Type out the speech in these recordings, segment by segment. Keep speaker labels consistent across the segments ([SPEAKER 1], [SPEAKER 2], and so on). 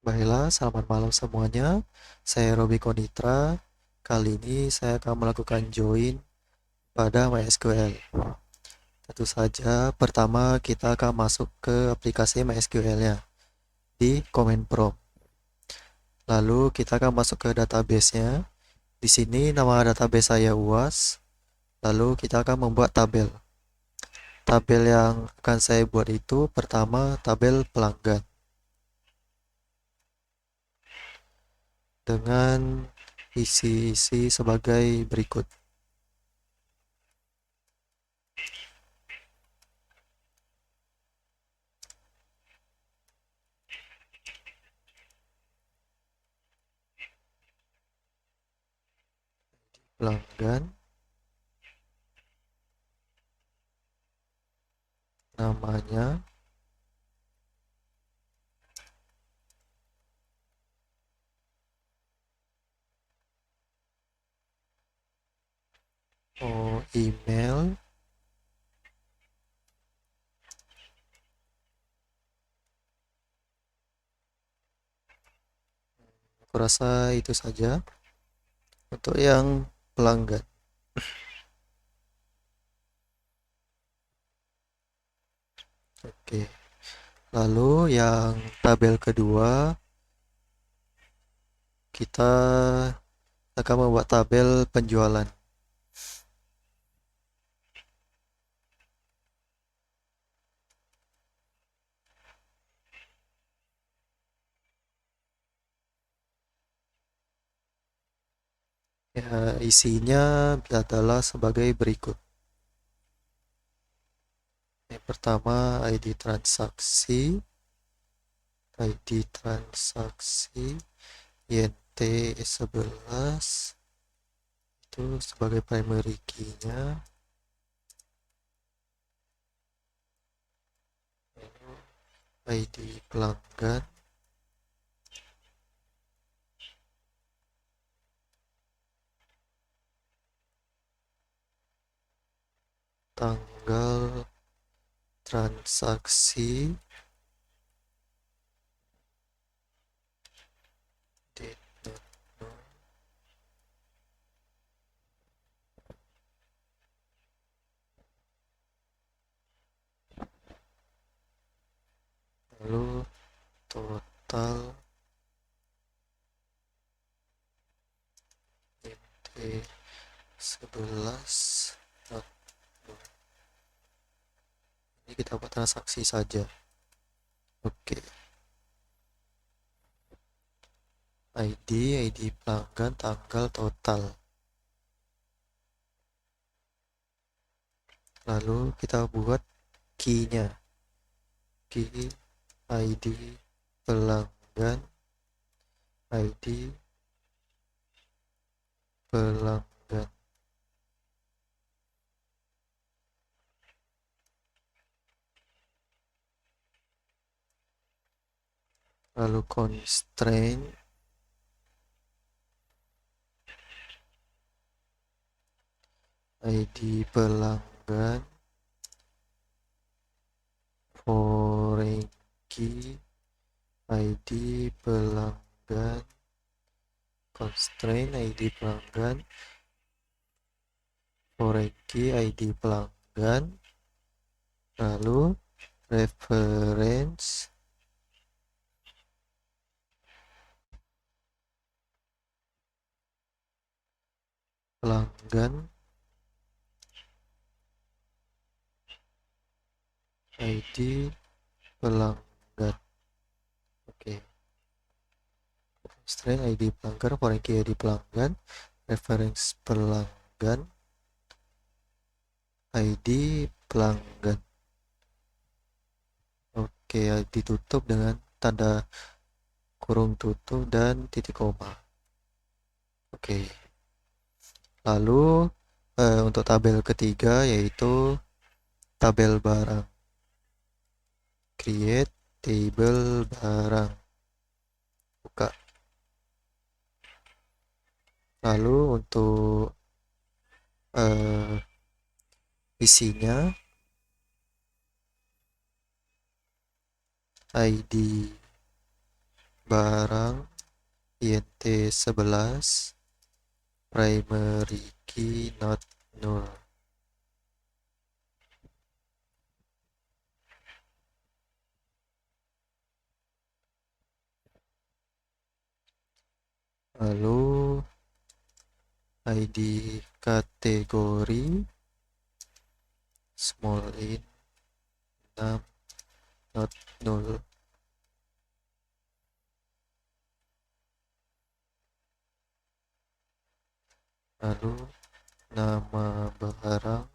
[SPEAKER 1] Baiklah, selamat malam semuanya. Saya Robi Konitra. Kali ini saya akan melakukan join pada MySQL. Tentu saja, pertama kita akan masuk ke aplikasi MySQL-nya di command prompt. Lalu kita akan masuk ke database-nya. Di sini nama database saya UAS. Lalu kita akan membuat tabel. Tabel yang akan saya buat itu pertama tabel pelanggan dengan isi-isi sebagai berikut. Pelanggan, namanya, email, aku rasa itu saja untuk yang pelanggan. Oke, lalu yang tabel kedua, kita akan membuat tabel penjualan. Ya, isinya adalah sebagai berikut. Yang pertama, ID transaksi YNT11 itu sebagai primary key-nya. ID pelanggan, tanggal transaksi, date not known, lalu total YNT11 not known. Ini kita buat transaksi saja. Oke. ID pelanggan, tanggal, total. Lalu kita buat key-nya. Key ID pelanggan, ID pelanggan. Lalu constraint ID pelanggan, foreign key ID pelanggan, constraint ID pelanggan, foreign key ID pelanggan, lalu reference pelanggan, ID pelanggan. Oke. Constraint ID pelanggan, foreign key ID pelanggan, reference pelanggan, ID pelanggan. Oke, ditutup dengan tanda kurung tutup dan titik koma. Oke. Lalu untuk tabel ketiga yaitu tabel barang. Create table barang. Buka. Lalu untuk isinya ID barang INT 11 primary key not null. Lalu ID kategori small int 6 not null. Lalu nama barang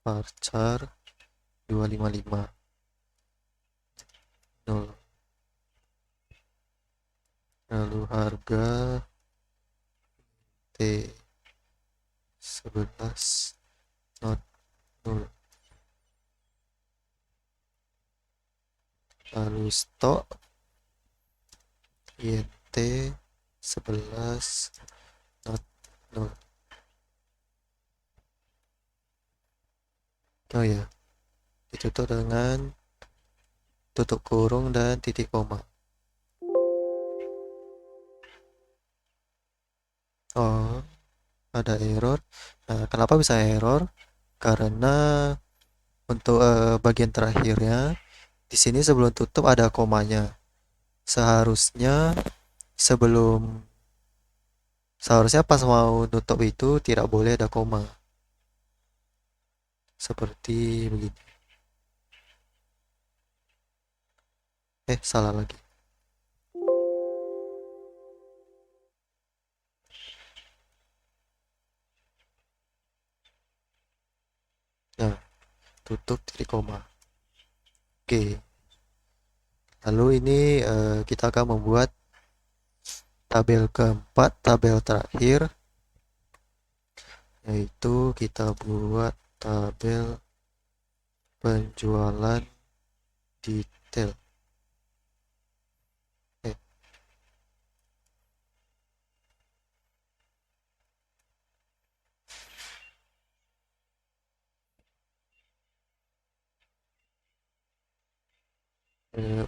[SPEAKER 1] varchar 255 null. Lalu harga T11 not null. Lalu stok INT 11 not null. Oh ya, ditutup dengan tutup kurung dan titik koma. Oh, ada error. Nah, kenapa bisa error? Karena untuk bagian terakhirnya di sini sebelum tutup ada komanya. Sebelum seharusnya pas mau tutup itu tidak boleh ada koma. Seperti begini. Salah lagi. Nah, tutup titik koma. Oke. Lalu ini kita akan membuat tabel keempat, tabel terakhir, yaitu kita buat tabel penjualan detail.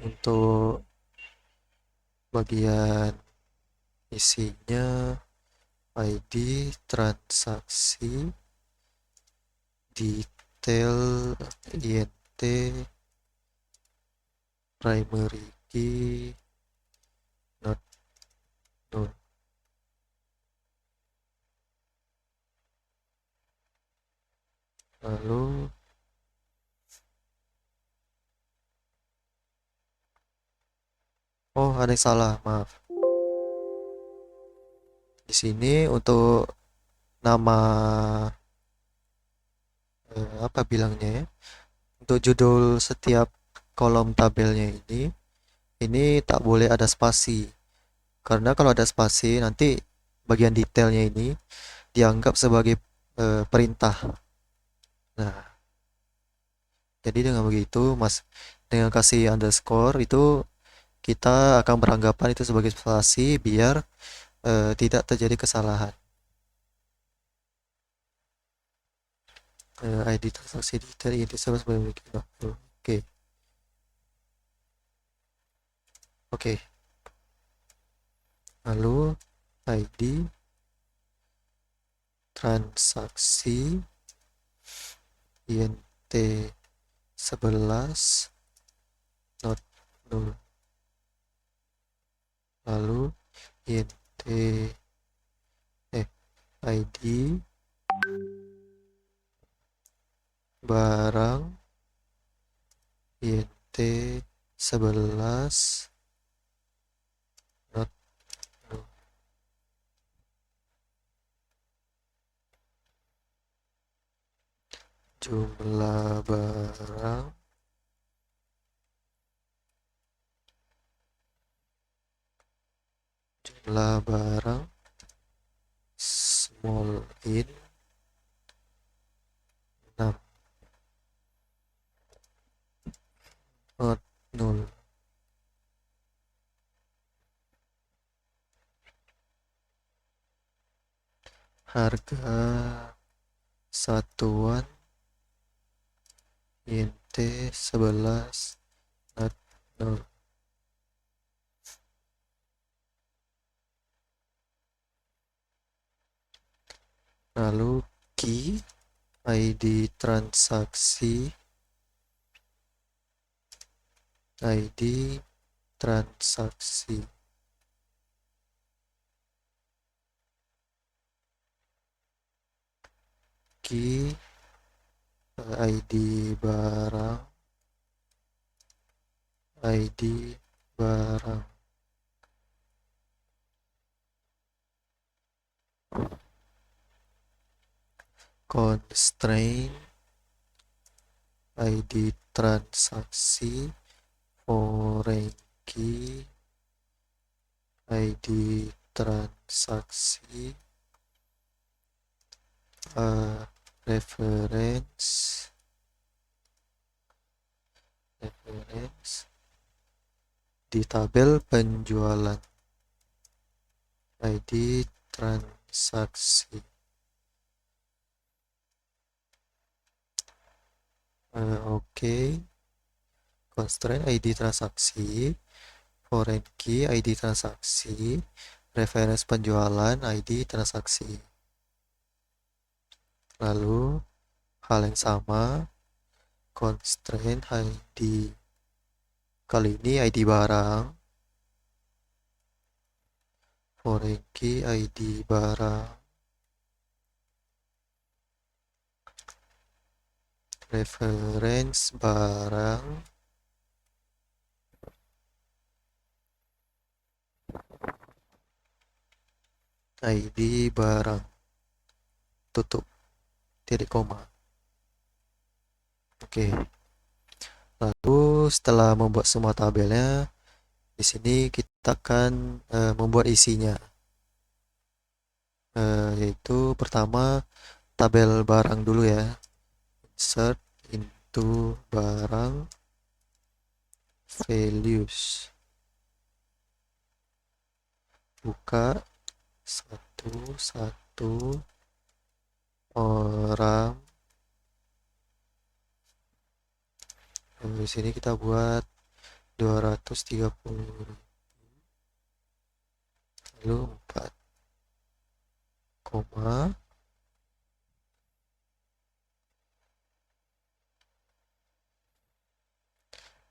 [SPEAKER 1] Untuk bagian isinya ID transaksi detail INT primary key not null. Lalu ada yang salah, maaf. Di sini untuk nama apa bilangnya ya? Untuk judul setiap kolom tabelnya ini tak boleh ada spasi. Karena kalau ada spasi nanti bagian detailnya ini dianggap sebagai perintah. Nah, jadi dengan begitu, dengan kasih underscore itu kita akan beranggapan itu sebagai spasi biar tidak terjadi kesalahan. ID transaksi detail ini sama sebagai Oke. Oke. Lalu ID transaksi INT 11 not null. Lalu INT ID barang INT 11 not null. Jumlah barang small int 6 not null. Harga satuan INT 11 not null. lalu key, ID transaksi, ID transaksi, key, ID barang, ID barang, constraint, ID transaksi, foreign key, ID transaksi, reference di tabel penjualan, ID transaksi. Oke. Constraint ID transaksi, foreign key ID transaksi, reference penjualan ID transaksi. Lalu hal yang sama, constraint ID, kali ini ID barang, foreign key ID barang, reference barang, ID barang, tutup, titik koma. Oke. Lalu setelah membuat semua tabelnya, di sini kita akan membuat isinya. Yaitu pertama tabel barang dulu ya. Insert into barang values. Buka satu orang. Di sini kita buat 230. Lalu 4 koma.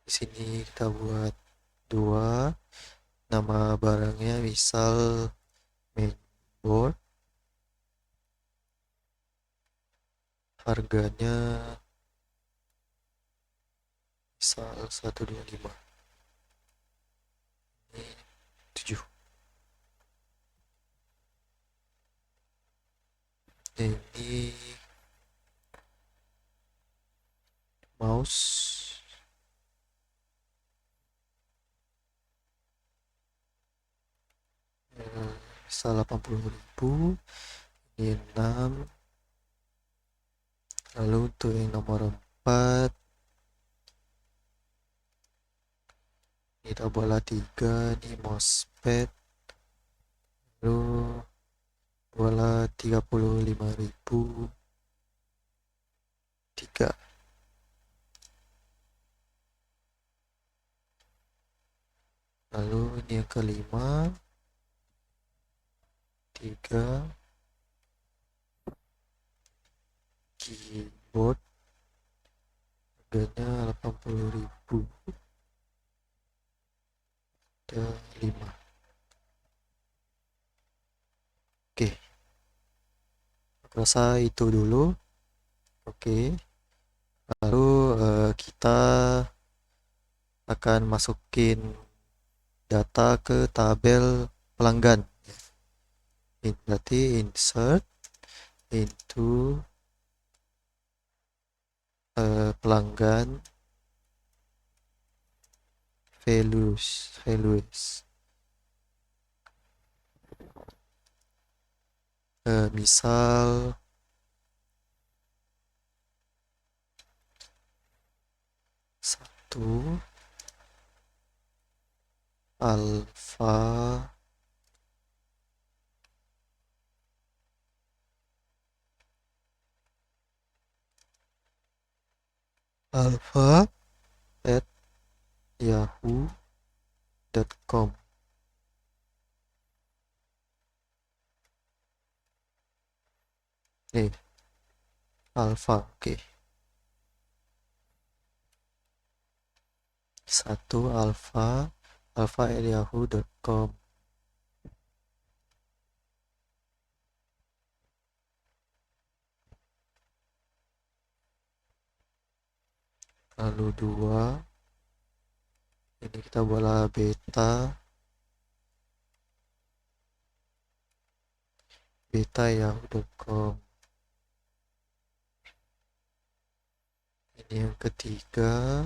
[SPEAKER 1] Di sini kita buat 2. Nama barangnya misal mainboard. Harganya misal 125. Ini 7. Ini mouse. Misal 80.000. Ini 6. Lalu untuk yang nomor 4 kita buatlah 3. Ini mousepad. Lalu buatlah 35.000. 3. Lalu ini yang kelima 3. Keyboard, harganya 80.000. Ada 5. Oke, aku rasa itu dulu. Oke, lalu kita akan masukin data ke tabel pelanggan. Berarti insert into pelanggan values. Misal satu alpha at yahoo.com. nih alfa, oke. Satu alfa@yahoo.com. Lalu dua, ini kita bola beta yahoo.com. Ini yang ketiga,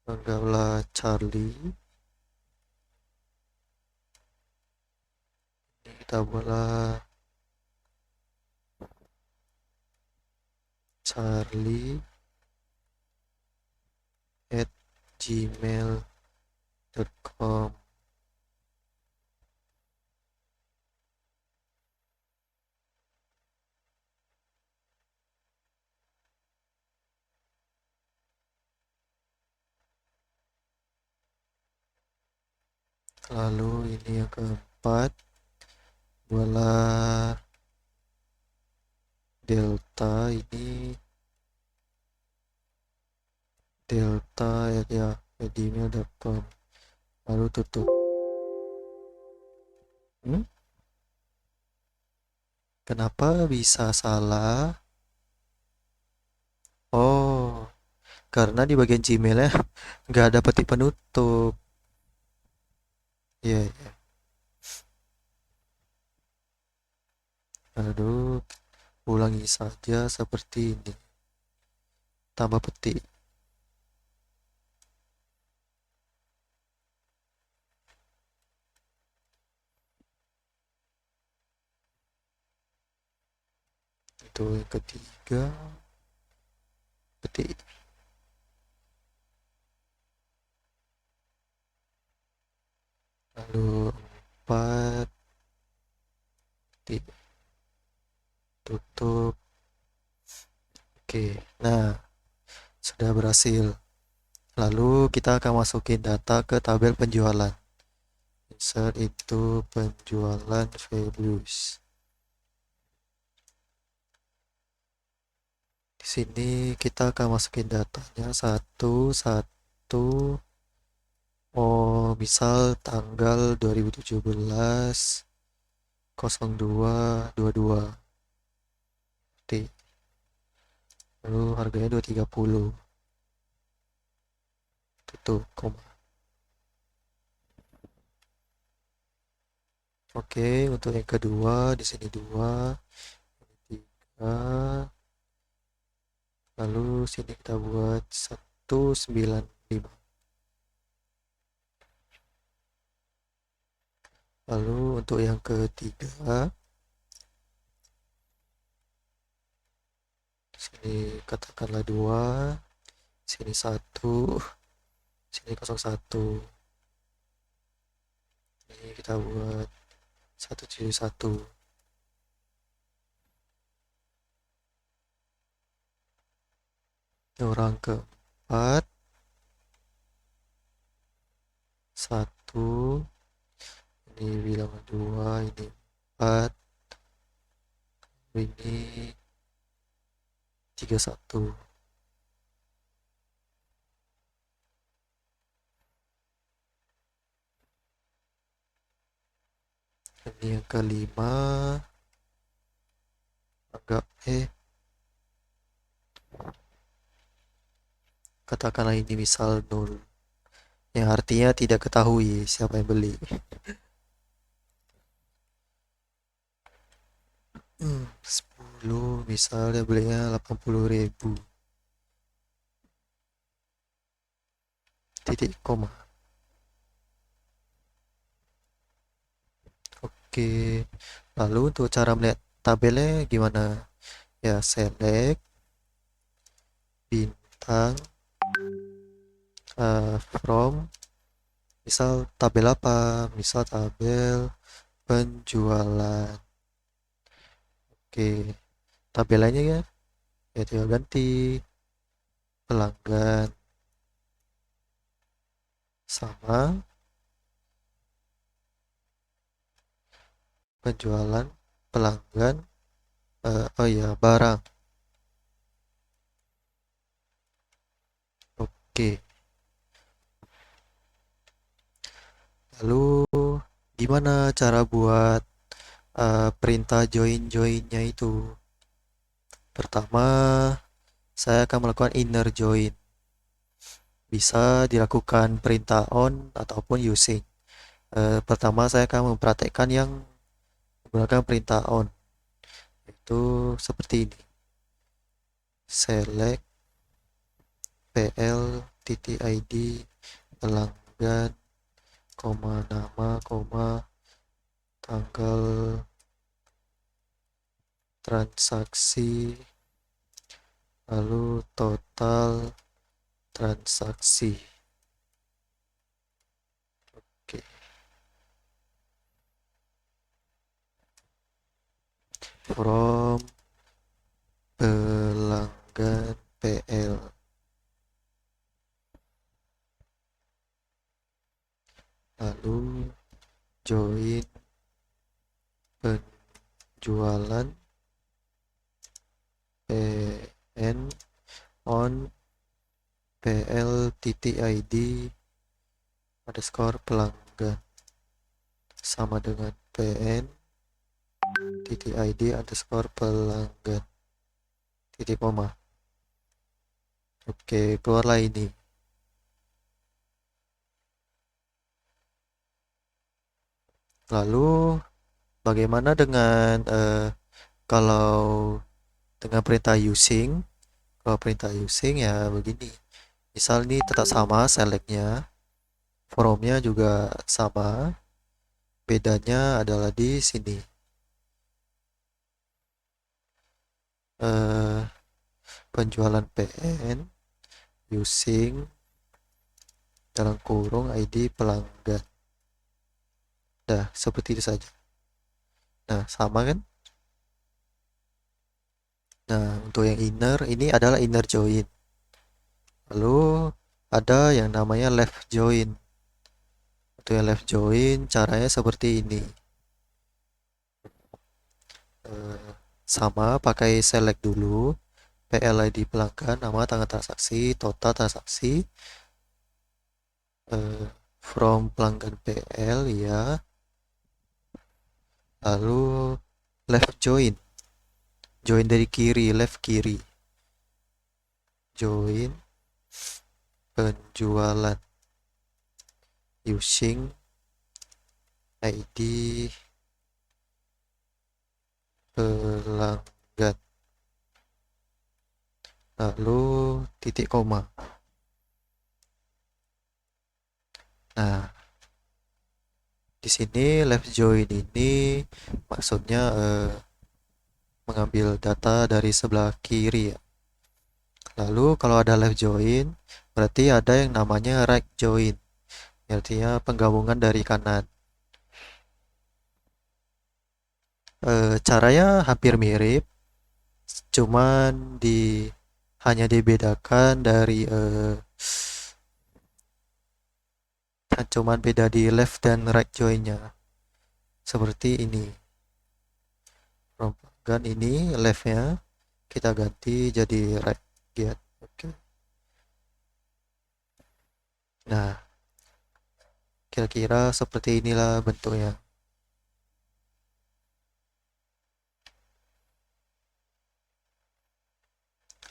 [SPEAKER 1] anggaplah Charlie. Ini kita bola Charlie at gmail.com. Lalu ini yang keempat, bola delta, ini delta ya gmail.com. Lalu tutup. Kenapa bisa salah? Oh, karena di bagian Gmailnya nggak ada petik penutup. Iya, iya. Lalu ulangi saja seperti ini. Tambah petik. Itu yang ketiga, petik. Lalu empat, petik. Tutup. Oke, nah sudah berhasil. Lalu kita akan masukin data ke tabel penjualan. Insert itu penjualan values. Di sini kita akan masukin datanya satu satu. Oh, misal tanggal 2017 02 22. T. Lalu harganya 230. Tutup koma. Oke, untuk yang kedua di sini 2, ini 3. Lalu sini kita buat 195. Lalu untuk yang ketiga, sini katakanlah 2, sini 1, sini 01. Ini kita buat 171. Orang keempat, 1, ini bilang 2, ini 4, ini 31. Ini yang kelima, agak katakanlah ini misal 0, yang artinya tidak ketahui siapa yang beli. 10, misalnya belinya 80.000. Titik koma. Oke, lalu untuk cara melihat tabelnya gimana? Ya, select bintang from, misal tabel apa? Misal tabel penjualan. Oke, tabelnya ya tinggal ganti pelanggan sama penjualan pelanggan Oh iya, barang. Oke. Lalu gimana cara buat perintah join-joinnya itu? Pertama, saya akan melakukan inner join. Bisa dilakukan perintah on ataupun using. Pertama, saya akan mempraktekkan yang menggunakan perintah on. Itu seperti ini. Select PL titik ID pelanggan, nama, tanggal transaksi, lalu total transaksi. Oke. From pelanggan PL. Lalu join penjualan PN on PL titik ID underscore pelanggan sama dengan PN titik ID underscore pelanggan titik koma. Oke, keluarlah ini. Lalu bagaimana dengan kalau dengan perintah using? Kalau perintah using ya begini. Misal ini tetap sama selectnya, formnya juga sama. Bedanya adalah di sini. Eh, penjualan PN using dalam kurung ID pelanggan. Dah, seperti itu saja. Nah, sama kan? Nah, untuk yang inner, ini adalah inner join. Lalu ada yang namanya left join. Untuk yang left join, caranya seperti ini. Sama, pakai select dulu. PLID pelanggan, nama, tanggal transaksi, total transaksi. From pelanggan PL ya. Lalu left join. Join dari kiri, left kiri. Join penjualan using ID pelanggan. Lalu titik koma. Nah, di sini left join ini maksudnya mengambil data dari sebelah kiri ya. Lalu kalau ada left join, berarti ada yang namanya right join. Artinya penggabungan dari kanan. Caranya hampir mirip, cuman hanya dibedakan dari cuman beda di left dan right joinnya. Seperti ini. Kan ini leftnya kita ganti jadi right get. Oke. Nah, kira-kira seperti inilah bentuknya.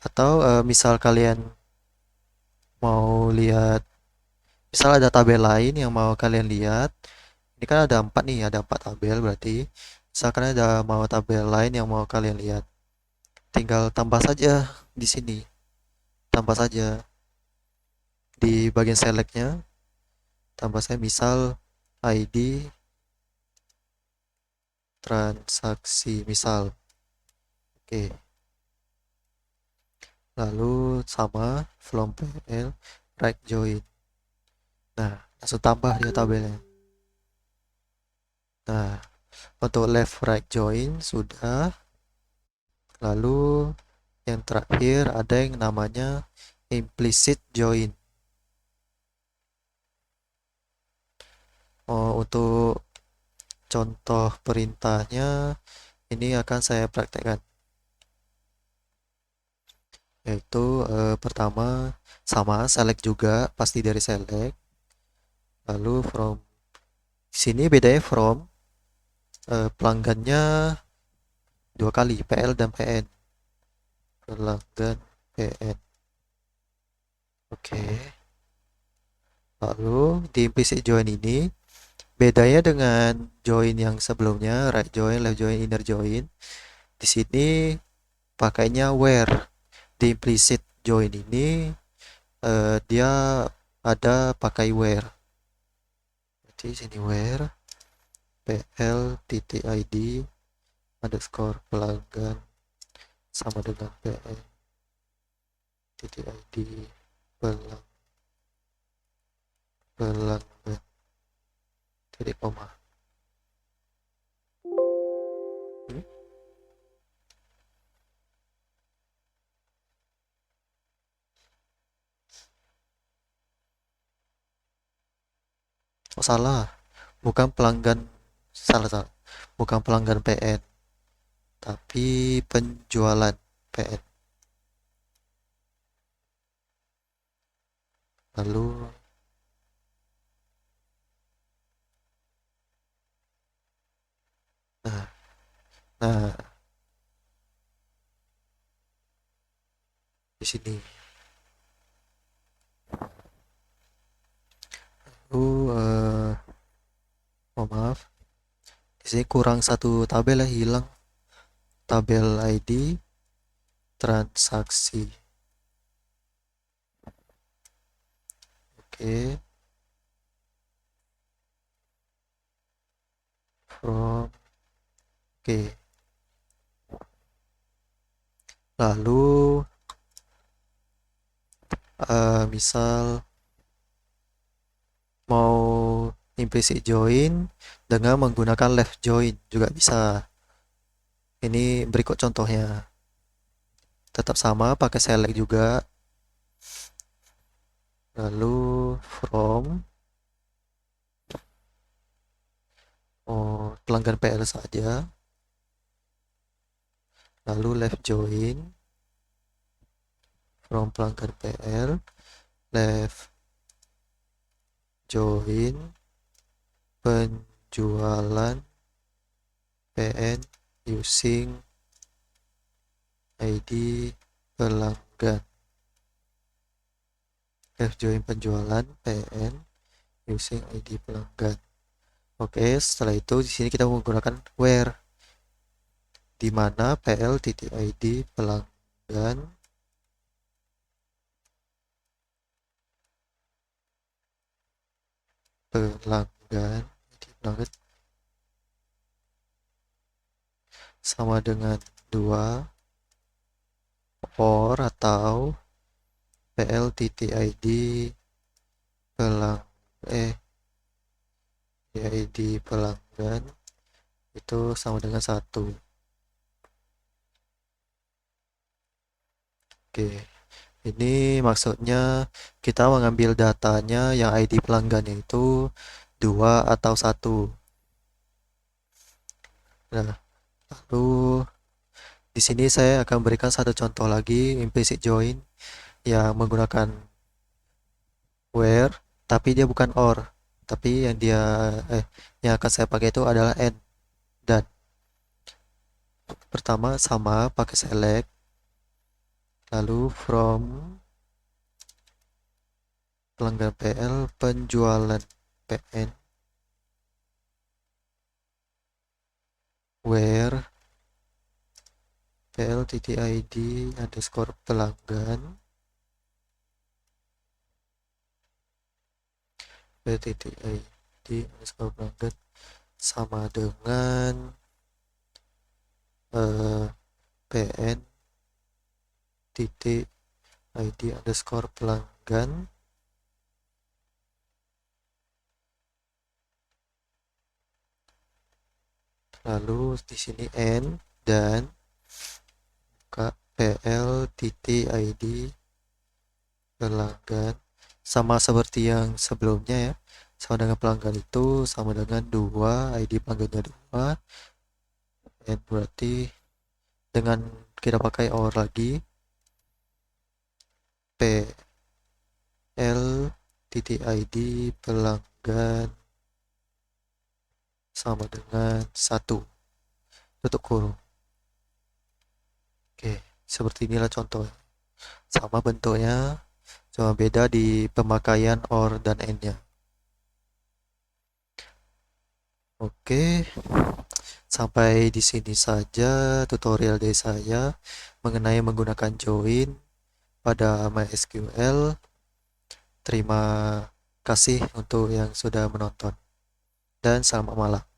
[SPEAKER 1] Atau misal kalian mau lihat, misal ada tabel lain yang mau kalian lihat, ini kan ada 4 nih, ada 4 tabel berarti. Misalkan ada mau tabel lain yang mau kalian lihat, tinggal tambah saja di sini, tambah saja di bagian selectnya, tambah saya misal ID transaksi misal. Oke. Lalu sama from PL right join. Nah, langsung tambah dia tabelnya. Nah, untuk left right join sudah. Lalu yang terakhir ada yang namanya implicit join. Untuk contoh perintahnya ini akan saya praktekkan. yaitu pertama sama select juga, pasti dari select. Lalu from sini bedanya from pelanggannya dua kali, PL dan PN. Pelanggan PN. Oke. Lalu di implicit join ini bedanya dengan join yang sebelumnya, right join, left join, inner join. Di sini pakainya where. Di implicit join ini dia ada pakai where. Jadi sini where pl titik id underscore pelanggan sama dengan pl titik id pelanggan titik koma. Hmm? Oh salah, bukan pelanggan, salah, bukan pelanggan PN, tapi penjualan PN. Lalu nah, nah di sini. Oh maaf, di sini kurang satu tabel ya, hilang tabel ID transaksi. Oke, from oke. Lalu misal mau implicit join dengan menggunakan left join juga bisa. Ini berikut contohnya. Tetap sama, pakai select juga. Lalu from pelanggan PL saja. Lalu left join from pelanggan PL, left join penjualan PN using ID pelanggan. Left join penjualan PN using ID pelanggan. Oke, setelah itu di sini kita menggunakan where, di mana PL titik ID pelanggan sama dengan 2 or atau PL titik ID ID pelanggan itu sama dengan 1. Oke, ini maksudnya kita mengambil datanya yang ID pelanggannya itu 2 atau 1. Nah, lalu di sini saya akan berikan satu contoh lagi implicit join yang menggunakan where, tapi dia bukan or, tapi yang akan saya pakai itu adalah and. Dan pertama sama pakai select, lalu from pelanggan PL penjualan PN where PL titik ID underscore pelanggan PL titik ID underscore pelanggan sama dengan PN titik ID underscore pelanggan lalu di sini n dan buka PL titik ID pelanggan sama seperti yang sebelumnya ya, sama dengan pelanggan itu sama dengan 2 ID pelanggannya 2, and berarti dengan kita pakai or lagi pl.id pelanggan sama dengan 1, tutup kurung. Oke, seperti inilah contohnya. Sama bentuknya, cuma beda di pemakaian OR dan AND-nya. Oke, sampai di sini saja tutorial dari saya mengenai menggunakan join pada MySQL. Terima kasih untuk yang sudah menonton dan selamat malam.